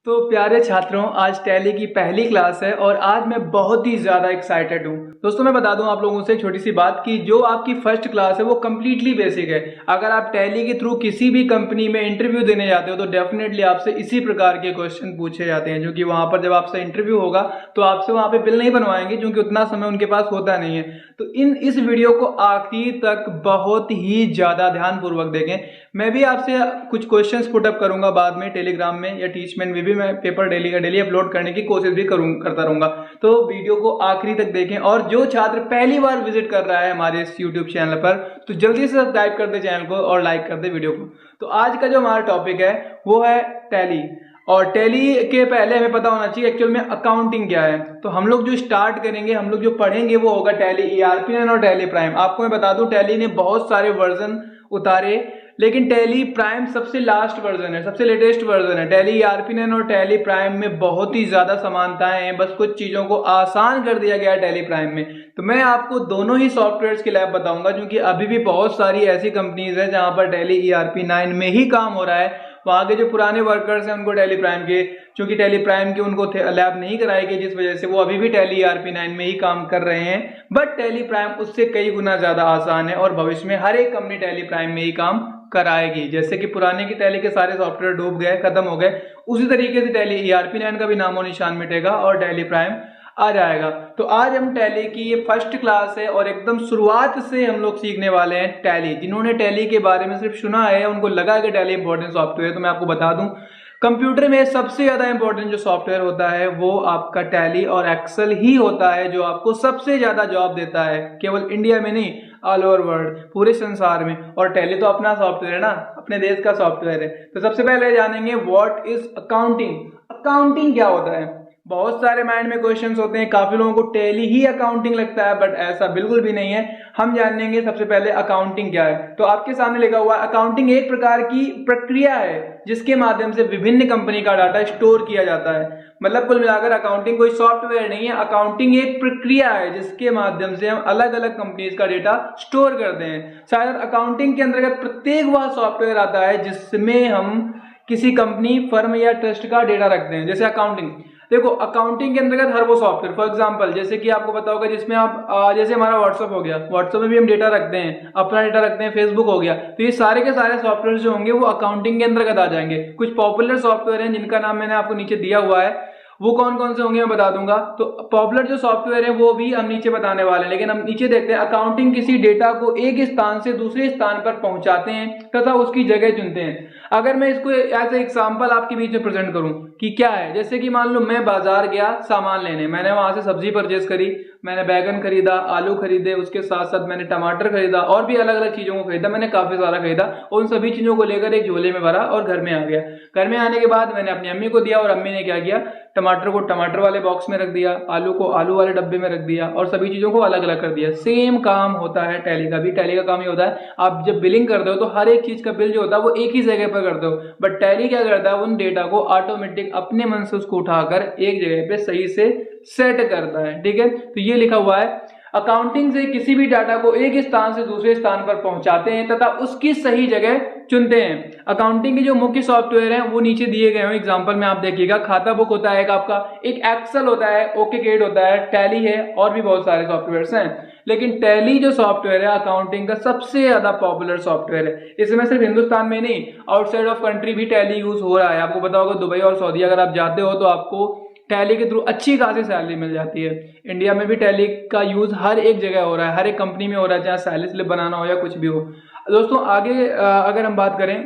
तो प्यारे छात्रों, आज टैली की पहली क्लास है और आज मैं बहुत ही ज़्यादा एक्साइटेड हूँ। दोस्तों, मैं बता दूं आप लोगों से एक छोटी सी बात कि जो आपकी फर्स्ट क्लास है वो कम्प्लीटली बेसिक है। अगर आप टैली के थ्रू किसी भी कंपनी में इंटरव्यू देने जाते हो तो डेफिनेटली आपसे इसी प्रकार के क्वेश्चन पूछे जाते हैं, जो कि वहाँ पर जब आपसे इंटरव्यू होगा तो आपसे वहाँ पे बिल नहीं बनवाएंगे, क्योंकि उतना समय उनके पास होता नहीं है। तो इस वीडियो को आखिरी तक बहुत ही ज़्यादा ध्यानपूर्वक देखें। मैं भी आपसे कुछ क्वेश्चंस पुटअप करूंगा बाद में टेलीग्राम में या टीचमेंट में भी मैं पेपर डेली का डेली अपलोड करने की कोशिश भी करता रहूंगा। तो वीडियो को आखिरी तक देखें, और जो छात्र पहली बार विजिट कर रहा है हमारे इस यूट्यूब चैनल पर तो जल्दी से सब्सक्राइब कर दे चैनल को और लाइक कर दे वीडियो को। तो आज का जो हमारा टॉपिक है वो है टैली। और टैली के पहले हमें पता होना चाहिए एक्चुअल में अकाउंटिंग क्या है। तो हम लोग जो स्टार्ट करेंगे, हम लोग जो पढ़ेंगे वो होगा टैली ERP9 और टैली प्राइम। आपको मैं बता दूं, टैली ने बहुत सारे वर्जन उतारे, लेकिन टैली प्राइम सबसे लास्ट वर्जन है, सबसे लेटेस्ट वर्जन है। टैली ERP9 और टैली प्राइम में बहुत ही ज्यादा समानताएं हैं, बस कुछ चीजों को आसान कर दिया गया है टैली प्राइम में। तो मैं आपको दोनों ही सॉफ्टवेयर्स की लैब बताऊंगा, क्योंकि अभी भी बहुत सारी ऐसी कंपनीज है जहां पर टैली ERP9 में ही काम हो रहा है। वहां के जो पुराने वर्कर्स हैं उनको टैली प्राइम के, क्योंकि टैली प्राइम की उनको लैब नहीं कराई गई, जिस वजह से वो अभी भी टैली ERP9 में ही काम कर रहे हैं। बट टैली प्राइम उससे कई गुना ज्यादा आसान है और भविष्य में हर एक कंपनी टैली प्राइम में ही काम कराएगी। जैसे कि पुराने की टैली के सारे सॉफ्टवेयर डूब गए, खत्म हो गए, उसी तरीके से टैली ERP9 का भी नामो निशान मिटेगा और टैली प्राइम आ जाएगा। तो आज हम टैली की ये फर्स्ट क्लास है और एकदम शुरुआत से हम लोग सीखने वाले हैं टैली। जिन्होंने टैली के बारे में सिर्फ सुना है, उनको लगा कि टैली इंपॉर्टेंट सॉफ्टवेयर, तो मैं आपको बता दूं, कंप्यूटर में सबसे ज्यादा इंपॉर्टेंट जो सॉफ्टवेयर होता है वो आपका टैली और एक्सेल ही होता है, जो आपको सबसे ज्यादा जॉब देता है, केवल इंडिया में नहीं, ऑल ओवर वर्ल्ड, पूरे संसार में। और टैली तो अपना सॉफ्टवेयर है ना, अपने देश का सॉफ्टवेयर है। तो सबसे पहले जानेंगे व्हाट इज अकाउंटिंग। अकाउंटिंग क्या होता है। बहुत सारे माइंड में क्वेश्चंस होते हैं, काफी लोगों को टैली ही अकाउंटिंग लगता है, बट ऐसा बिल्कुल भी नहीं है। हम जानेंगे सबसे पहले अकाउंटिंग क्या है। तो आपके सामने लिखा हुआ है, अकाउंटिंग एक प्रकार की प्रक्रिया है जिसके माध्यम से विभिन्न कंपनी का डाटा स्टोर किया जाता है। मतलब कुल मिलाकर अकाउंटिंग कोई सॉफ्टवेयर नहीं है, अकाउंटिंग एक प्रक्रिया है जिसके माध्यम से हम अलग अलग कंपनीज का डेटा स्टोर करते हैं। शायद अकाउंटिंग के अंतर्गत प्रत्येक वह सॉफ्टवेयर आता है जिसमें हम किसी कंपनी, फर्म या ट्रस्ट का डेटा रखते हैं। जैसे अकाउंटिंग, देखो अकाउंटिंग के अंतर्गत हर वो सॉफ्टवेयर, फॉर एग्जांपल जैसे कि आपको पता होगा, जिसमें आप जैसे हमारा व्हाट्सअप हो गया, व्हाट्सअप में भी हम डेटा रखते हैं, अपना डेटा रखते हैं, फेसबुक हो गया, तो ये सारे के सारे सॉफ्टवेयर जो होंगे वो अकाउंटिंग के अंतर्गत आ जाएंगे। कुछ पॉपुलर सॉफ्टवेयर हैं जिनका नाम मैंने आपको नीचे दिया हुआ है, वो कौन कौन से होंगे मैं बता दूंगा। तो पॉपुलर जो सॉफ्टवेयर है वो भी हम नीचे बताने वाले हैं, लेकिन हम नीचे देखते हैं। अकाउंटिंग किसी डेटा को एक स्थान से दूसरे स्थान पर पहुंचाते हैं तथा उसकी जगह चुनते हैं। अगर मैं इसको एज ए एग्जांपल आपके बीच में प्रेजेंट करूं कि क्या है, जैसे कि मान लो मैं बाजार गया सामान लेने, मैंने वहां से सब्जी परचेज करी, मैंने बैगन खरीदा, आलू खरीदे, उसके साथ साथ मैंने टमाटर खरीदा और भी अलग अलग चीजों को खरीदा, मैंने काफी सारा खरीदा और उन सभी चीजों को लेकर एक झोले में भरा और घर में आ गया। घर में आने के बाद मैंने अपनी अम्मी को दिया और अम्मी ने क्या किया, टमाटर को टमाटर वाले बॉक्स में रख दिया, आलू को आलू वाले डब्बे में रख दिया और सभी चीजों को अलग अलग कर दिया। सेम काम होता है टैली का भी। टैली का काम ये होता है, आप जब बिलिंग करते हो तो हर एक चीज का बिल जो होता है वो एक ही जगह पर करते हो, बट टैली क्या करता है, उन डेटा को ऑटोमेटिक अपने मन से उसको उठाकर एक जगह पे सही से सेट करता है। ठीक है, तो ये लिखा हुआ है, अकाउंटिंग से किसी भी डाटा को एक स्थान से दूसरे स्थान पर पहुंचाते हैं तथा उसकी सही जगह चुनते हैं। अकाउंटिंग के जो मुख्य सॉफ्टवेयर हैं वो नीचे दिए गए हैं, एग्जांपल में आप देखिएगा। खाता बुक होता है एक आपका, एक एक्सेल होता है, ओके कैड होता है, टैली है और भी बहुत सारे सॉफ्टवेयर्स हैं। लेकिन टैली जो सॉफ्टवेयर है अकाउंटिंग का सबसे ज्यादा पॉपुलर सॉफ्टवेयर है। इसमें सिर्फ हिंदुस्तान में नहीं, आउटसाइड ऑफ कंट्री भी टैली यूज हो रहा है। आपको पता होगा दुबई और सऊदी अगर आप जाते हो तो आपको टैली के थ्रू अच्छी खासी सैलरी मिल जाती है। इंडिया में भी टैली का यूज हर एक जगह हो रहा है, हर एक कंपनी में हो रहा है, चाहे सैलरी स्लिप बनाना हो या कुछ भी हो। दोस्तों आगे अगर हम बात करें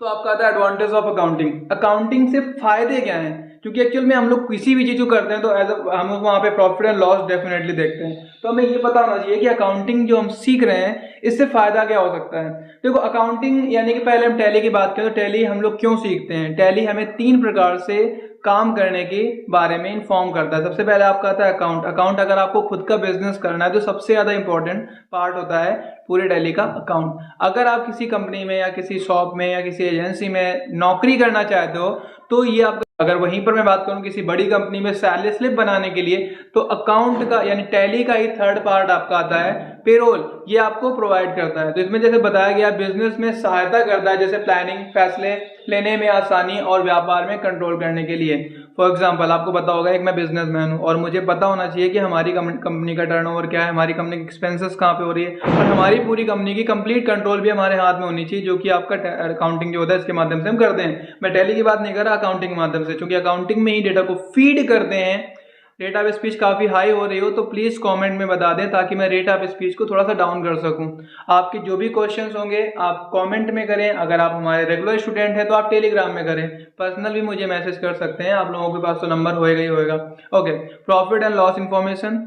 तो आपका आता है एडवांटेज ऑफ अकाउंटिंग। अकाउंटिंग से फायदे क्या हैं, क्योंकि एक्चुअल में हम लोग किसी भी चीज को करते हैं तो हम लोग वहां पे प्रॉफिट एंड लॉस डेफिनेटली देखते हैं। तो हमें ये पता होना चाहिए कि अकाउंटिंग जो हम सीख रहे हैं इससे फायदा क्या हो सकता है। देखो अकाउंटिंग यानी कि पहले हम टैली की बात करें तो टैली हम लोग क्यों सीखते हैं। टैली हमें 3 प्रकार से काम करने के बारे में इन्फॉर्म करता है। सबसे पहले आपका आता है अकाउंट। अकाउंट अगर आपको खुद का बिजनेस करना है तो सबसे ज्यादा इंपॉर्टेंट पार्ट होता है पूरे टैली का अकाउंट। अगर आप किसी कंपनी में या किसी शॉप में या किसी एजेंसी में नौकरी करना चाहते हो तो ये आपका, अगर वहीं पर मैं बात करूं किसी बड़ी कंपनी में सैलरी स्लिप बनाने के लिए, तो अकाउंट का यानी टैली का ही थर्ड पार्ट आपका आता है पेरोल। ये आपको प्रोवाइड करता है। तो इसमें जैसे बताया गया बिजनेस में सहायता करता है, जैसे प्लानिंग, फैसले लेने में आसानी और व्यापार में कंट्रोल करने के लिए। फॉर एग्जांपल आपको पता होगा, एक मैं बिजनेसमैन हूँ और मुझे पता होना चाहिए कि हमारी कंपनी का टर्नओवर क्या है, हमारी कंपनी की एक्सपेंसेस कहाँ पे हो रही है, और हमारी पूरी कंपनी की कंप्लीट कंट्रोल भी हमारे हाथ में होनी चाहिए, जो कि आपका अकाउंटिंग जो होता है इसके माध्यम से हम करते हैं। मैं टैली की बात नहीं कर रहा, अकाउंटिंग के माध्यम से, क्योंकि अकाउंटिंग में ही डेटा को फीड करते हैं। रेट ऑफ स्पीच काफ़ी हाई हो रही हो तो प्लीज़ कमेंट में बता दें, ताकि मैं रेट ऑफ स्पीच को थोड़ा सा डाउन कर सकूं। आपके जो भी क्वेश्चंस होंगे आप कमेंट में करें। अगर आप हमारे रेगुलर स्टूडेंट हैं तो आप टेलीग्राम में करें, पर्सनल भी मुझे मैसेज कर सकते हैं, आप लोगों के पास तो नंबर होएगा ही होएगा। Okay, profit and loss information,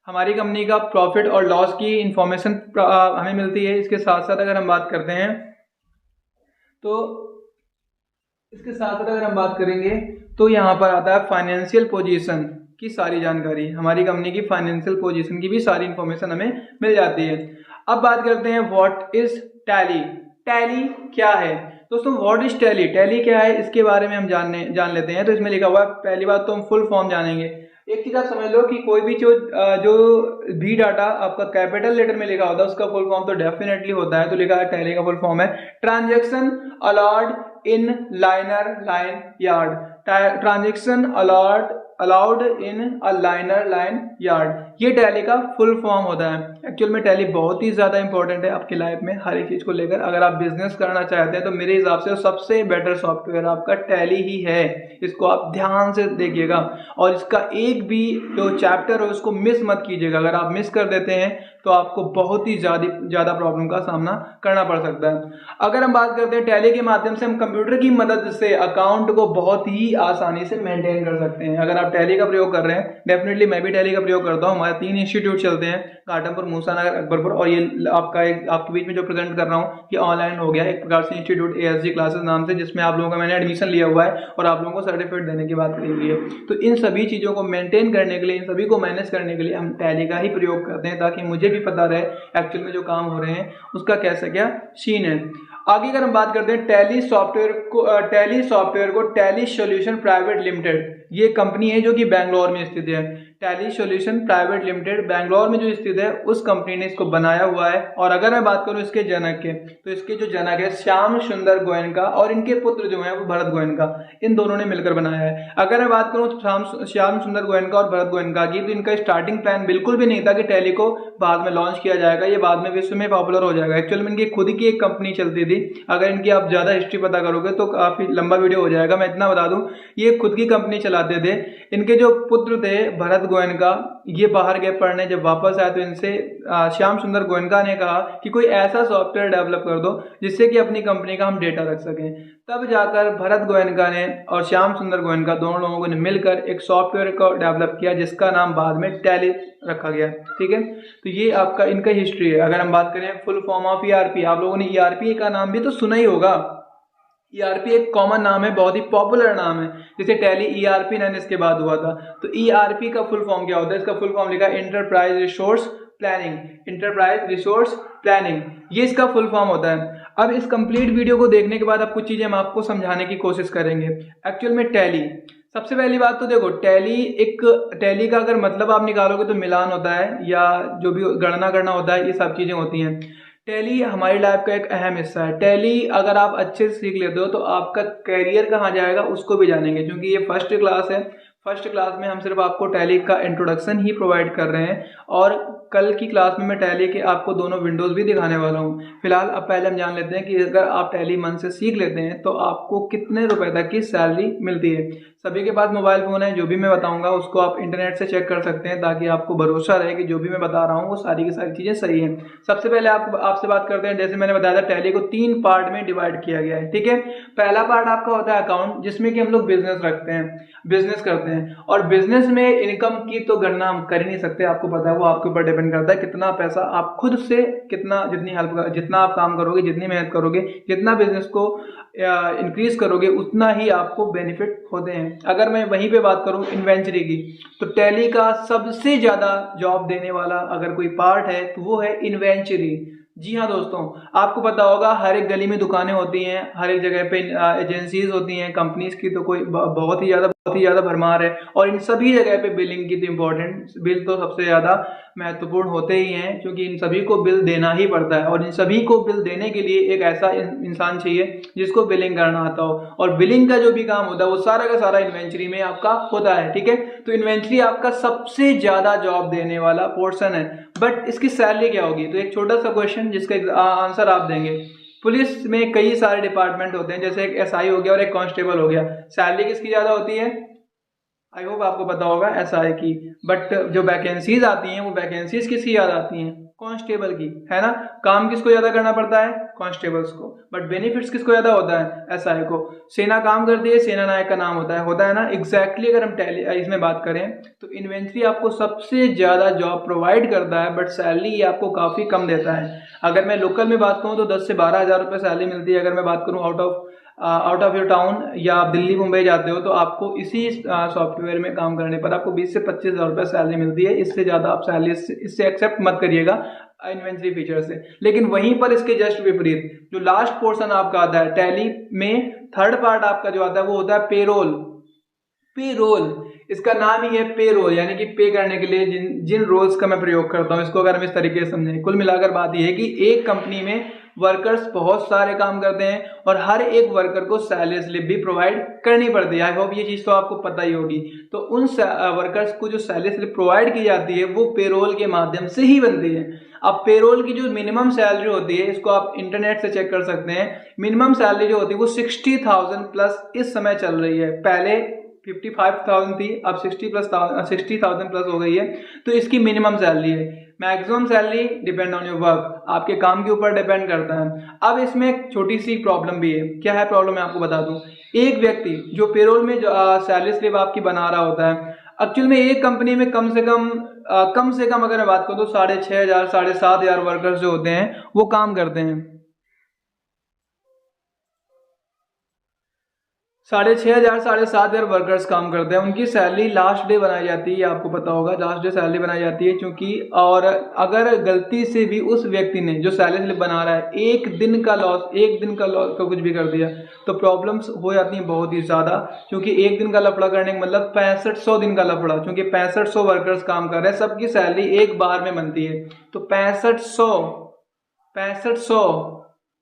हमारी कंपनी का प्रॉफिट और लॉस की इंफॉर्मेशन हमें मिलती है। इसके साथ साथ अगर हम बात करते हैं तो इसके साथ साथ अगर हम बात करेंगे तो यहाँ पर आता है फाइनेंशियल पोजीशन की सारी जानकारी, हमारी कंपनी की फाइनेंशियल पोजीशन की भी सारी इंफॉर्मेशन हमें मिल जाती है। अब बात करते हैं व्हाट इज टैली, टैली क्या है। दोस्तों व्हाट इज टैली, टैली क्या है इसके बारे में हम जान लेते हैं। तो इसमें लिखा हुआ है, पहली बात तो हम फुल फॉर्म जानेंगे। एक चीज आप समझ लो कि कोई भी जो भी डाटा आपका कैपिटल लेटर में लिखा होता है उसका फुल फॉर्म तो डेफिनेटली होता है। तो लिखा है टैली का फुल फॉर्म है transaction allowed in liner line yard, transaction allowed in a liner line yard, ये टैली का फुल फॉर्म होता है। एक्चुअल में टैली बहुत ही ज्यादा इंपॉर्टेंट है आपकी लाइफ में हर एक चीज को लेकर। अगर आप बिजनेस करना चाहते हैं तो मेरे हिसाब से सबसे बेटर सॉफ्टवेयर आपका टैली ही है, इसको आप ध्यान से देखिएगा और इसका एक भी जो चैप्टर हो उसको मिस मत कीजिएगा। अगर आप मिस कर देते हैं तो आपको बहुत ही ज्यादा प्रॉब्लम का सामना करना पड़ सकता है। अगर हम बात करते हैं टैली के माध्यम से हम कंप्यूटर की मदद से अकाउंट को बहुत ही आसानी से मेंटेन कर सकते हैं। अगर आप टैली का प्रयोग कर रहे हैं, डेफिनेटली मैं भी टैली का प्रयोग करता हूँ। हमारे 3 इंस्टीट्यूट चलते हैं, घाटमपुर, मूसानगर, अकबरपुर, और ये आपके बीच में जो प्रेजेंट कर रहा हूँ ये ऑनलाइन हो गया एक प्रकार से इंस्टीट्यूट ASG क्लासेस नाम से, जिसमें आप लोगों का मैंने एडमिशन लिया हुआ है और आप लोगों को सर्टिफिकेट देने की बात करी हुई है। तो इन सभी चीज़ों को मेंटेन करने के लिए, इन सभी को मैनेज करने के लिए हम टैली का ही प्रयोग करते हैं, ताकि मुझे भी पता रहे एक्चुअल में जो काम हो रहे हैं उसका कैसा क्या सीन है। आगे अगर हम बात करते हैं टैली सॉफ्टवेयर को टैली सॉल्यूशन प्राइवेट लिमिटेड, ये कंपनी है जो कि बैंगलोर में स्थित है। Tally solution private limited Bangalore में जो स्थित है उस कंपनी ने इसको बनाया हुआ है। और अगर मैं बात करूं इसके जनक के, तो इसके जो जनक है श्याम सुंदर गोयनका और इनके पुत्र जो है वो भरत गोयनका, इन दोनों ने मिलकर बनाया है। अगर मैं बात करूं श्याम सुंदर गोयनका और भरत गोयनका की, तो इनका स्टार्टिंग प्लान बिल्कुल भी नहीं था कि टैली को बाद में लॉन्च किया जाएगा, ये बाद में विश्व में पॉपुलर हो जाएगा। एक्चुअल में इनकी खुद की एक कंपनी चलती थी। अगर इनकी आप ज्यादा हिस्ट्री पता करोगे तो काफी लंबा वीडियो हो जाएगा। मैं इतना बता दूं, ये खुद की कंपनी चलाते थे। इनके जो पुत्र थे भरत गोयनका, ये बाहर गए पढ़ने, जब वापस आए तो इनसे श्याम सुंदर गोयनका ने कहा कि कोई ऐसा सॉफ्टवेयर डेवलप कर दो जिससे कि अपनी कंपनी का हम डेटा रख सकें। तब जाकर भरत गोयनका ने और श्याम सुंदर गोयनका दोनों लोगों ने मिलकर एक सॉफ्टवेयर को डेवलप किया जिसका नाम बाद में टैली रखा गया। ठीक है, तो ये आपका इनका हिस्ट्री है। अगर हम बात करें फुल फॉर्म ऑफ ERP, आप लोगों ने ERP का नाम भी तो सुना ही होगा। ERP एक कॉमन नाम है, बहुत ही पॉपुलर नाम है। जैसे टैली ERP 9 इसके बाद हुआ था। तो ERP का फुल फॉर्म क्या होता है? इसका फुल फॉर्म लिखा है enterprise resource planning, enterprise resource planning, ये इसका फुल फॉर्म होता है। अब इस कंप्लीट वीडियो को देखने के बाद अब कुछ चीजें हम आपको समझाने की कोशिश करेंगे। एक्चुअल में टैली, सबसे पहली बात तो देखो, टैली का अगर मतलब आप निकालोगे तो मिलान होता है या जो भी गणना करना होता है, ये सब चीजें होती हैं। टैली हमारी लाइफ का एक अहम हिस्सा है। टैली अगर आप अच्छे से सीख लेते हो तो आपका करियर कहाँ जाएगा उसको भी जानेंगे, क्योंकि ये फर्स्ट क्लास है। फर्स्ट क्लास में हम सिर्फ आपको टैली का इंट्रोडक्शन ही प्रोवाइड कर रहे हैं और कल की क्लास में मैं टैली के आपको दोनों विंडोज भी दिखाने वाला हूँ। फिलहाल अब पहले हम जान लेते हैं कि अगर आप टैली मन से सीख लेते हैं तो आपको कितने रुपए तक की सैलरी मिलती है। सभी के पास मोबाइल फोन है, जो भी मैं बताऊंगा उसको आप इंटरनेट से चेक कर सकते हैं, ताकि आपको भरोसा रहे कि जो भी मैं बता रहा हूँ वो सारी की सारी चीजें सही हैं। सबसे पहले आपसे बात करते हैं, जैसे मैंने बताया था टैली को 3 पार्ट में डिवाइड किया गया है। ठीक है, पहला पार्ट आपका होता है अकाउंट, जिसमें कि हम लोग बिजनेस रखते हैं, बिजनेस करते हैं। और बिजनेस में इनकम की तो गणना हम कर ही नहीं सकते, आपको पता है, वो आपके ऊपर डिपेंड करता है कितना पैसा आप खुद से, जितना आप काम करोगे, जितनी मेहनत करोगे, जितना बिजनेस को इंक्रीज करोगे, उतना ही आपको बेनिफिट होते हैं। अगर मैं वहीं पे बात करूं इन्वेंटरी की, तो टैली का सबसे ज्यादा जॉब देने वाला अगर कोई पार्ट है तो वो है इन्वेंटरी। जी हाँ दोस्तों, आपको पता होगा हर एक गली में दुकानें होती हैं, हर एक जगह पे एजेंसीज होती हैं, कंपनीज की तो कोई बहुत ही ज़्यादा भरमार है। और इन सभी जगह पे बिलिंग की तो इम्पोर्टेंट, बिल तो सबसे ज़्यादा महत्वपूर्ण होते ही हैं, क्योंकि इन सभी को बिल देना ही पड़ता है। और इन सभी को बिल देने के लिए एक ऐसा इंसान चाहिए जिसको बिलिंग करना आता हो। और बिलिंग का जो भी काम होता है वो सारा का सारा इन्वेंट्री में आपका होता है, ठीक है। तो इन्वेंट्री आपका सबसे ज़्यादा जॉब देने वाला पोर्शन है। बट इसकी सैलरी क्या होगी? तो एक छोटा सा क्वेश्चन जिसका आंसर आप देंगे। पुलिस में कई सारे डिपार्टमेंट होते हैं, जैसे एक एसआई हो गया और एक कांस्टेबल हो गया। सैलरी किसकी ज्यादा होती है? आई होप आपको पता होगा, एसआई की। बट जो वैकेंसीज आती हैं वो वैकेंसीज किसकी ज्यादा आती हैं? कांस्टेबल की, है ना। काम किसको ज्यादा करना पड़ता है? कांस्टेबल्स को। बट बेनिफिट्स किसको ज्यादा होता है? एसआई को। सेना काम करती है, सेना नायक का नाम होता है ना। एग्जैक्टली अगर हम इसमें बात करें तो इन्वेंट्री आपको सबसे ज्यादा जॉब प्रोवाइड करता है, बट सैलरी आपको काफी कम देता है। अगर मैं लोकल में बात करूं तो 10 से 12 हज़ार रुपये सैलरी मिलती है। अगर मैं बात करूं आउट ऑफ योर टाउन या आप दिल्ली मुंबई जाते हो तो आपको इसी सॉफ्टवेयर में काम करने पर आपको 20 से 25 हज़ार रुपये सैलरी मिलती है। इससे ज़्यादा आप सैलरी इससे एक्सेप्ट मत करिएगा इन्वेंट्री फीचर से। लेकिन वहीं पर इसके जस्ट विपरीत जो लास्ट पोर्शन आपका आता है टैली में, थर्ड पार्ट आपका जो आता है वो होता है पेरोल। इसका नाम ही है पेरोल, यानी कि पे करने के लिए जिन रोल्स का मैं प्रयोग करता हूँ, इसको अगर हम इस तरीके से समझें, कुल मिलाकर बात यह है कि एक कंपनी में वर्कर्स बहुत सारे काम करते हैं और हर एक वर्कर को सैलरी स्लिप भी प्रोवाइड करनी पड़ती है। आई होप ये चीज तो आपको पता ही होगी। तो उन वर्कर्स को जो सैलरी स्लिप प्रोवाइड की जाती है वो पेरोल के माध्यम से ही बनती है। अब पेरोल की जो मिनिमम सैलरी होती है, इसको आप इंटरनेट से चेक कर सकते हैं। मिनिमम सैलरी जो होती है वो 60,000 प्लस इस समय चल रही है। पहले 55,000 थी, अब 60,000 प्लस हो गई है। तो इसकी मिनिमम सैलरी है। Maximum salary depend on your work, आपके काम के ऊपर डिपेंड करता है। अब इसमें एक छोटी सी प्रॉब्लम भी है। क्या है प्रॉब्लम? मैं आपको बता दूं। एक व्यक्ति जो पेरोल में सैलरी स्लिप आपकी बना रहा होता है, एक्चुअल में एक कंपनी में कम से कम अगर मैं बात करूं तो 6,500 7,500 वर्कर्स जो होते हैं वो काम करते हैं। 6,500 7,500 वर्कर्स काम करते हैं। उनकी सैलरी लास्ट डे बनाई जाती है, आपको पता होगा लास्ट डे सैलरी बनाई जाती है। क्योंकि और अगर गलती से भी उस व्यक्ति ने जो सैलरी स्लिप बना रहा है एक दिन का लॉस का कुछ भी कर दिया तो प्रॉब्लम्स हो जाती हैं बहुत ही ज़्यादा। क्योंकि एक दिन का लफड़ा करने का मतलब 6500 दिन का लफड़ा, क्योंकि 6500 वर्कर्स काम कर रहे हैं, सबकी सैलरी एक बार में बनती है। तो 6500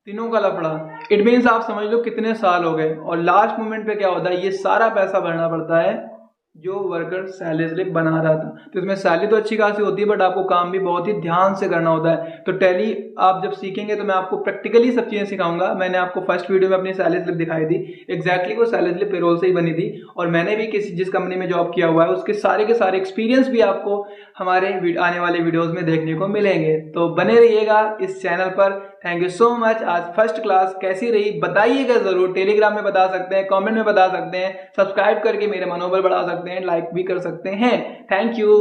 तीनों का लफड़ा, इट मीन्स आप समझ लो कितने साल हो गए। और लास्ट मोमेंट पे क्या होता है, ये सारा पैसा भरना पड़ता है जो वर्कर सैलरी स्लिप बना रहा था। तो इसमें सैलरी तो अच्छी खासी होती है, बट आपको काम भी बहुत ही ध्यान से करना होता है। तो टैली आप जब सीखेंगे तो मैं आपको प्रैक्टिकली सब चीजें सिखाऊंगा। मैंने आपको फर्स्ट वीडियो में अपनी सैलरी स्लिप दिखाई थी, एग्जैक्टली वो सैलरी स्लिप पेरोल से ही बनी थी। और मैंने भी जिस कंपनी में जॉब किया हुआ है उसके सारे एक्सपीरियंस भी आपको हमारे आने वाले वीडियोज में देखने को मिलेंगे। तो बने रहिएगा इस चैनल पर। Thank you so much. आज फर्स्ट क्लास कैसी रही बताइएगा जरूर। टेलीग्राम में बता सकते हैं, कमेंट में बता सकते हैं, सब्सक्राइब करके मेरे मनोबल बढ़ा सकते हैं, लाइक भी कर सकते हैं। Thank you.